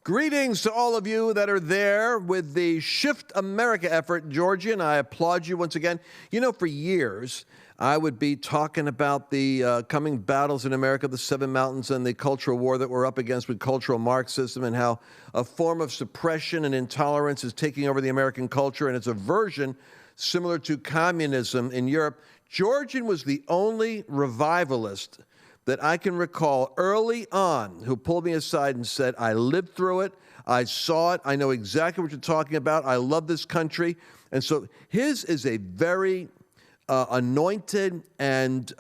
Greetings to all of you that are there with the Shift America effort, Georgia, and I applaud you once again. You know, for years, I would be talking about the coming battles in America, the Seven Mountains, and the cultural war that we're up against with cultural Marxism, and how a form of suppression and intolerance is taking over the American culture, and it's a version similar to communism in Europe. Georgian was the only revivalist that I can recall early on who pulled me aside and said, I lived through it, I saw it, I know exactly what you're talking about, I love this country. And so his is a very anointed and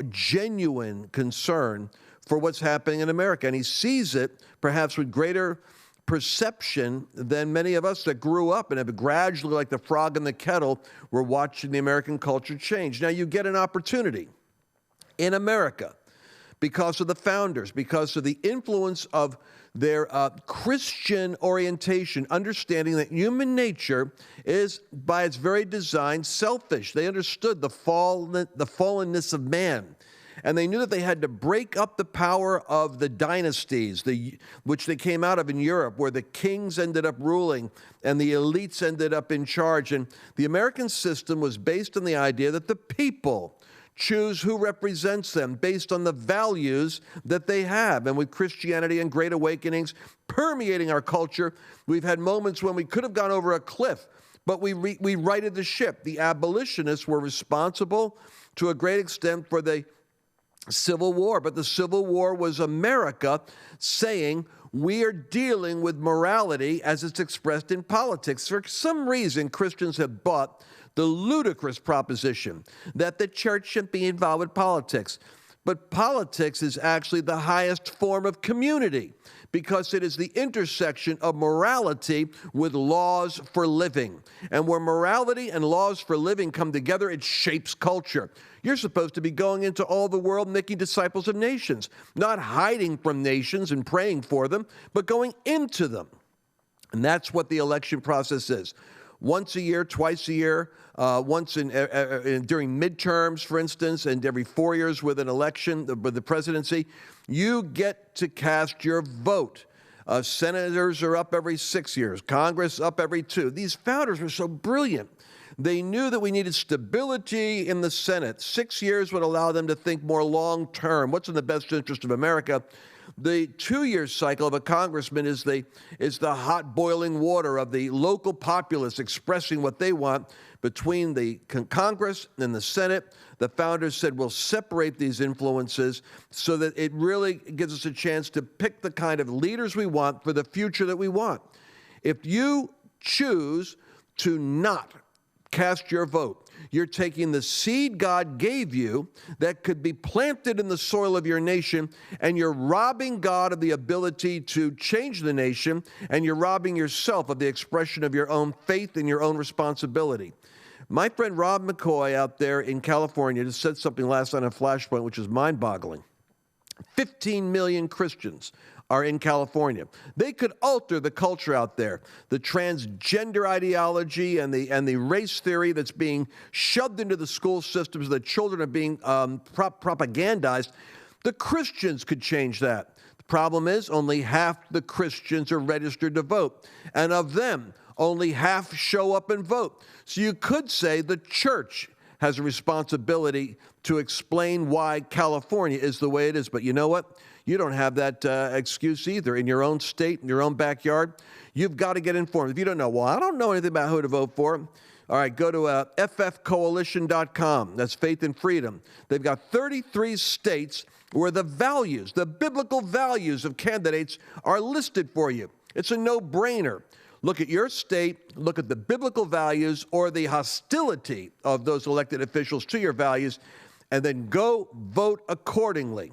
genuine concern for what's happening in America. And he sees it perhaps with greater perception than many of us that grew up and have gradually, like the frog in the kettle, we're watching the American culture change. Now you get an opportunity in America because of the founders, because of the influence of their Christian orientation, understanding that human nature is, by its very design, selfish. They understood the fallenness of man, and they knew that they had to break up the power of the dynasties, which they came out of in Europe, where the kings ended up ruling and the elites ended up in charge. And the American system was based on the idea that the people choose who represents them based on the values that they have. And with Christianity and Great Awakenings permeating our culture, we've had moments when we could have gone over a cliff, but we righted the ship. The abolitionists were responsible to a great extent for the Civil War, but the Civil War was America saying, we are dealing with morality as it's expressed in politics. For some reason, Christians have bought the ludicrous proposition that the church shouldn't be involved with politics. But politics is actually the highest form of community because it is the intersection of morality with laws for living. And where morality and laws for living come together, it shapes culture. You're supposed to be going into all the world making disciples of nations, not hiding from nations and praying for them, but going into them. And that's what the election process is. Once a year, twice a year, once during midterms, for instance, and every 4 years with an election, with the presidency, you get to cast your vote. Senators are up every 6 years, Congress up every 2. These founders were so brilliant. They knew that we needed stability in the Senate. 6 years would allow them to think more long-term. What's in the best interest of America? The 2-year cycle of a congressman is the hot boiling water of the local populace expressing what they want. Between the Congress and the Senate, the founders said we'll separate these influences so that it really gives us a chance to pick the kind of leaders we want for the future that we want. If you choose to not cast your vote, you're taking the seed God gave you that could be planted in the soil of your nation, and you're robbing God of the ability to change the nation, and you're robbing yourself of the expression of your own faith and your own responsibility. My friend Rob McCoy out there in California just said something last night on Flashpoint, which is mind-boggling. 15 million Christians are in California. They could alter the culture out there. The transgender ideology and the race theory that's being shoved into the school systems, the children are being propagandized. The Christians could change that. The problem is only half the Christians are registered to vote. And of them, only half show up and vote. So you could say the church has a responsibility to explain why California is the way it is. But you know what? You don't have that excuse either. In your own state, in your own backyard, you've got to get informed. If you don't know, well, I don't know anything about who to vote for. All right, go to ffcoalition.com. That's Faith and Freedom. They've got 33 states where the values, the biblical values of candidates are listed for you. It's a no-brainer. Look at your state, look at the biblical values or the hostility of those elected officials to your values, and then go vote accordingly.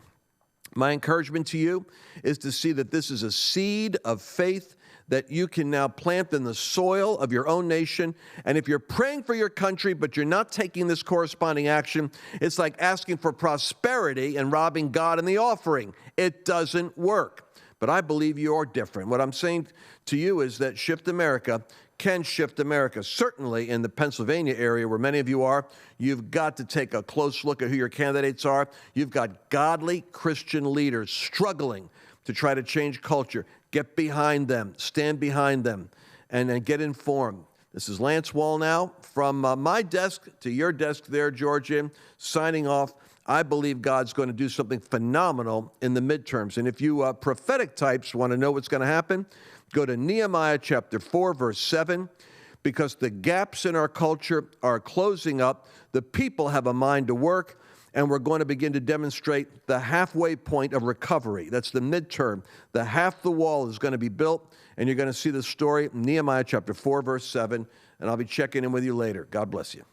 My encouragement to you is to see that this is a seed of faith that you can now plant in the soil of your own nation. And if you're praying for your country, but you're not taking this corresponding action, it's like asking for prosperity and robbing God in the offering. It doesn't work. But I believe you are different. What I'm saying to you is that Shift America can shift America. Certainly in the Pennsylvania area where many of you are, you've got to take a close look at who your candidates are. You've got godly Christian leaders struggling to try to change culture. Get behind them. Stand behind them. And get informed. This is Lance Wallnau from my desk to your desk there, Georgia, signing off. I believe God's going to do something phenomenal in the midterms. And if you prophetic types want to know what's going to happen, go to Nehemiah chapter 4, verse 7, because the gaps in our culture are closing up. The people have a mind to work, and we're going to begin to demonstrate the halfway point of recovery. That's the midterm. The half the wall is going to be built, and you're going to see the story in Nehemiah chapter 4, verse 7, and I'll be checking in with you later. God bless you.